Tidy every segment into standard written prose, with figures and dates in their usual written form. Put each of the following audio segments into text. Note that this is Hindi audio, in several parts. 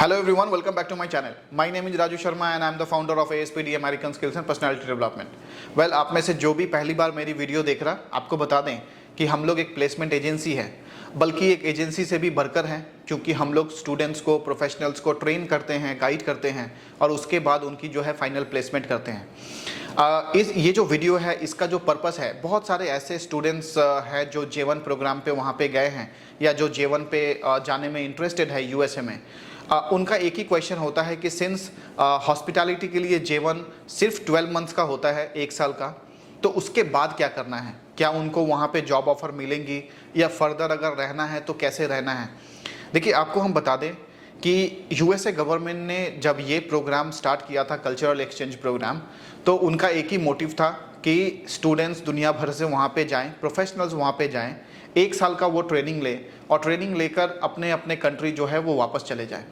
Hello everyone, welcome back to my channel. My name is Raju Sharma and I am the founder of ASPD American Skills and Personality Development. Well, आप में से जो भी पहली बार मेरी वीडियो देख रहा, आपको बता दें कि हम लोग एक प्लेसमेंट एजेंसी है, बल्कि एक एजेंसी से भी बढ़कर हैं, क्योंकि हम लोग स्टूडेंट्स को, प्रोफेशनल्स को ट्रेन करते हैं, गाइड करते हैं और उसके बाद उनकी जो है फाइनल प्लेसमेंट करते हैं। ये जो वीडियो है, इसका जो पर्पस है, बहुत सारे ऐसे स्टूडेंट्स हैं जो J1 प्रोग्राम पे वहाँ पे गए हैं या जो J1 पे जाने में इंटरेस्टेड है USA में। उनका एक ही क्वेश्चन होता है कि सिंस हॉस्पिटैलिटी के लिए J1 सिर्फ 12 मंथ्स का होता है, 1 साल का, तो उसके बाद क्या करना है, क्या उनको वहाँ पे जॉब ऑफ़र मिलेंगी या फर्दर अगर रहना है तो कैसे रहना है। देखिए, आपको हम बता दें कि USA गवर्नमेंट ने जब ये प्रोग्राम स्टार्ट किया था, कल्चरल एक्सचेंज प्रोग्राम, तो उनका एक ही मोटिव था कि स्टूडेंट्स दुनिया भर से वहाँ पे जाएं, प्रोफेशनल्स वहाँ पे जाएं, 1 साल का वो ट्रेनिंग ले और ट्रेनिंग लेकर अपने अपने कंट्री जो है वो वापस चले जाएं।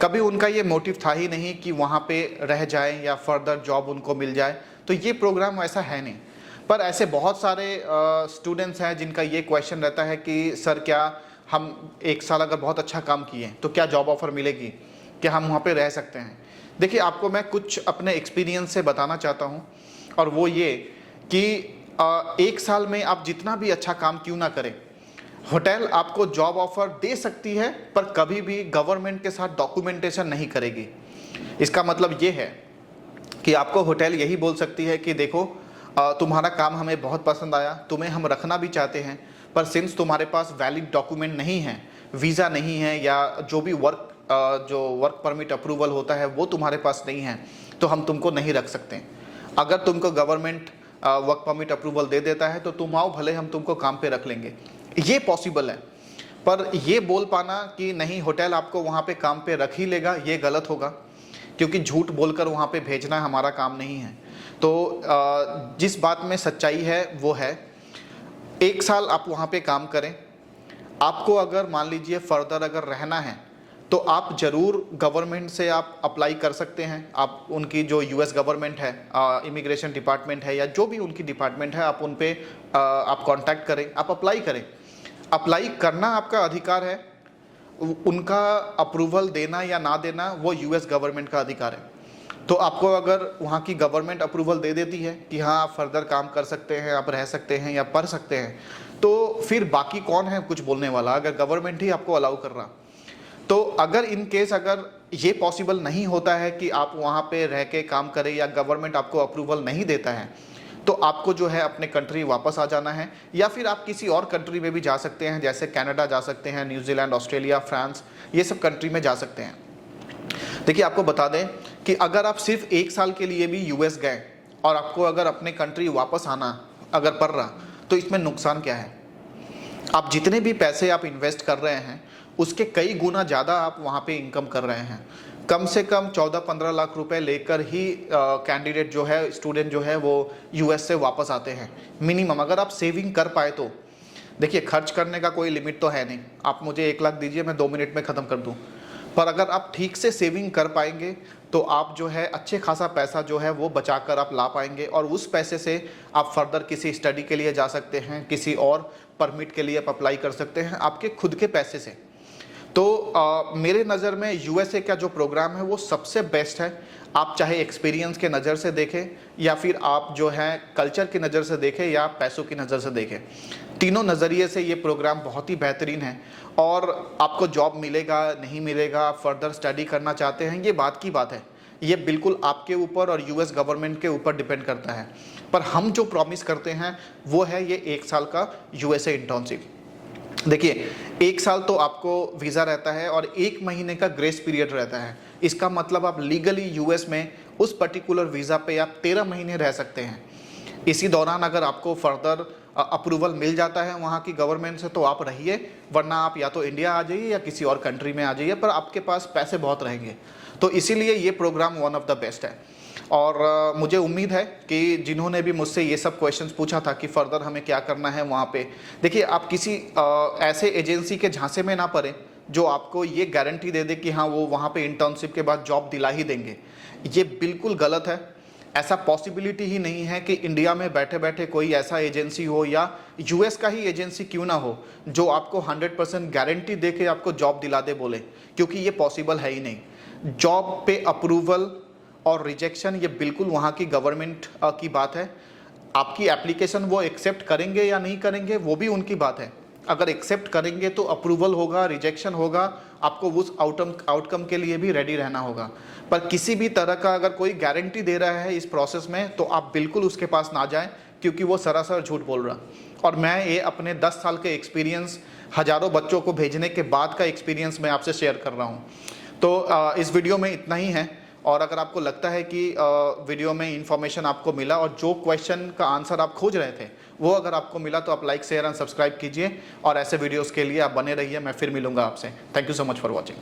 कभी उनका ये मोटिव था ही नहीं कि वहाँ पे रह जाएं या फर्दर जॉब उनको मिल जाए, तो ये प्रोग्राम ऐसा है नहीं। पर ऐसे बहुत सारे स्टूडेंट्स हैं जिनका ये क्वेश्चन रहता है कि सर, क्या हम 1 साल अगर बहुत अच्छा काम किए तो क्या जॉब ऑफ़र मिलेगी, क्या हम वहाँ पे रह सकते हैं। देखिए, आपको मैं कुछ अपने एक्सपीरियंस से बताना चाहता हूँ, और वो ये कि 1 साल में आप जितना भी अच्छा काम क्यों ना करें, होटल आपको जॉब ऑफ़र दे सकती है, पर कभी भी गवर्नमेंट के साथ डॉक्यूमेंटेशन नहीं करेगी। इसका मतलब ये है कि आपको होटल यही बोल सकती है कि देखो, तुम्हारा काम हमें बहुत पसंद आया, तुम्हें हम रखना भी चाहते हैं, पर सिंस तुम्हारे पास वैलिड डॉक्यूमेंट नहीं है, वीज़ा नहीं है, या जो भी वर्क परमिट अप्रूवल होता है वो तुम्हारे पास नहीं है, तो हम तुमको नहीं रख सकते। अगर तुमको गवर्नमेंट वर्क परमिट अप्रूवल दे देता है तो तुम आओ, भले हम तुमको काम पे रख लेंगे, ये पॉसिबल है। पर ये बोल पाना कि नहीं, होटल आपको वहाँ पे काम पे रख ही लेगा, ये गलत होगा, क्योंकि झूठ बोलकर वहाँ पे भेजना हमारा काम नहीं है। तो जिस बात में सच्चाई है वो है, 1 साल आप वहाँ पे काम करें। आपको अगर मान लीजिए फर्दर अगर रहना है तो आप ज़रूर गवर्नमेंट से आप अप्लाई कर सकते हैं। आप उनकी जो US गवर्नमेंट है, इमिग्रेशन डिपार्टमेंट है, या जो भी उनकी डिपार्टमेंट है, आप उन पे आप कांटेक्ट करें, आप अप्लाई करें। अप्लाई करना आपका अधिकार है, उनका अप्रूवल देना या ना देना वो US गवर्नमेंट का अधिकार है। तो आपको अगर वहाँ की गवर्नमेंट अप्रूवल दे देती है कि हाँ, आप फर्दर काम कर सकते हैं, आप रह सकते हैं या पढ़ सकते हैं, तो फिर बाकी कौन है कुछ बोलने वाला, अगर गवर्नमेंट ही आपको अलाउ कर रहा। तो अगर इन केस अगर ये पॉसिबल नहीं होता है कि आप वहाँ पे रह के काम करें या गवर्नमेंट आपको अप्रूवल नहीं देता है, तो आपको जो है अपने कंट्री वापस आ जाना है, या फिर आप किसी और कंट्री में भी जा सकते हैं, जैसे कनाडा जा सकते हैं, न्यूजीलैंड, ऑस्ट्रेलिया, फ्रांस, ये सब कंट्री में जा सकते हैं। देखिए, आपको बता दें कि अगर आप सिर्फ 1 साल के लिए भी US गए और आपको अगर अपने कंट्री वापस आना अगर पड़ रहा, तो इसमें नुकसान क्या है। आप जितने भी पैसे आप इन्वेस्ट कर रहे हैं उसके कई गुना ज़्यादा आप वहाँ पे इनकम कर रहे हैं। कम से कम 14-15 लाख रुपए लेकर ही कैंडिडेट जो है, स्टूडेंट जो है, वो US से वापस आते हैं मिनिमम, अगर आप सेविंग कर पाए तो। देखिए, खर्च करने का कोई लिमिट तो है नहीं, आप मुझे 1 लाख दीजिए, मैं 2 मिनट में ख़त्म कर दूँ। पर अगर आप ठीक से सेविंग कर पाएंगे तो आप जो है अच्छे खासा पैसा जो है वो बचा कर आप ला पाएंगे, और उस पैसे से आप फर्दर किसी स्टडी के लिए जा सकते हैं, किसी और परमिट के लिए आप अप्लाई कर सकते हैं आपके खुद के पैसे से। तो मेरे नज़र में USA का जो प्रोग्राम है वो सबसे बेस्ट है। आप चाहे एक्सपीरियंस के नज़र से देखें, या फिर आप जो है कल्चर की नज़र से देखें, या पैसों की नज़र से देखें, तीनों नज़रिए से ये प्रोग्राम बहुत ही बेहतरीन है। और आपको जॉब मिलेगा नहीं मिलेगा, आप फर्दर स्टडी करना चाहते हैं, ये बात की बात है, ये बिल्कुल आपके ऊपर और US गवर्नमेंट के ऊपर डिपेंड करता है। पर हम जो प्रॉमिस करते हैं वो है ये 1 साल का USA इंटर्नशिप। देखिए, 1 साल तो आपको वीज़ा रहता है और 1 महीने का ग्रेस पीरियड रहता है। इसका मतलब आप लीगली US में उस पर्टिकुलर वीज़ा पे आप 13 महीने रह सकते हैं। इसी दौरान अगर आपको फर्दर अप्रूवल मिल जाता है वहाँ की गवर्नमेंट से तो आप रहिए, वरना आप या तो इंडिया आ जाइए या किसी और कंट्री में आ जाइए, पर आपके पास पैसे बहुत रहेंगे। तो इसीलिए ये programme one of the best है। और मुझे उम्मीद है कि जिन्होंने भी मुझसे ये सब क्वेश्चंस पूछा था कि फ़र्दर हमें क्या करना है वहाँ पे, देखिए, आप किसी ऐसे एजेंसी के झांसे में ना पड़े जो आपको ये गारंटी दे दे कि हाँ, वो वहाँ पे इंटर्नशिप के बाद जॉब दिला ही देंगे। ये बिल्कुल गलत है। ऐसा पॉसिबिलिटी ही नहीं है कि इंडिया में बैठे बैठे कोई ऐसा एजेंसी हो या यूएस का ही एजेंसी क्यों ना हो जो आपको 100% गारंटी दे के आपको जॉब दिला दे बोले, क्योंकि ये पॉसिबल है ही नहीं। जॉब पे अप्रूवल और रिजेक्शन ये बिल्कुल वहाँ की गवर्नमेंट की बात है। आपकी एप्लीकेशन वो एक्सेप्ट करेंगे या नहीं करेंगे वो भी उनकी बात है। अगर एक्सेप्ट करेंगे तो अप्रूवल होगा, रिजेक्शन होगा, आपको उस आउटकम के लिए भी रेडी रहना होगा। पर किसी भी तरह का अगर कोई गारंटी दे रहा है इस प्रोसेस में तो आप बिल्कुल उसके पास ना जाएं, क्योंकि वो सरासर झूठ बोल रहा। और मैं ये अपने 10 साल के एक्सपीरियंस, हज़ारों बच्चों को भेजने के बाद का एक्सपीरियंस मैं आपसे शेयर कर रहा हूँ। तो इस वीडियो में इतना ही है। और अगर आपको लगता है कि वीडियो में इंफॉर्मेशन आपको मिला और जो क्वेश्चन का आंसर आप खोज रहे थे वो अगर आपको मिला तो आप लाइक, शेयर एंड सब्सक्राइब कीजिए और ऐसे वीडियोस के लिए आप बने रहिए। मैं फिर मिलूंगा आपसे। Thank you so much for watching.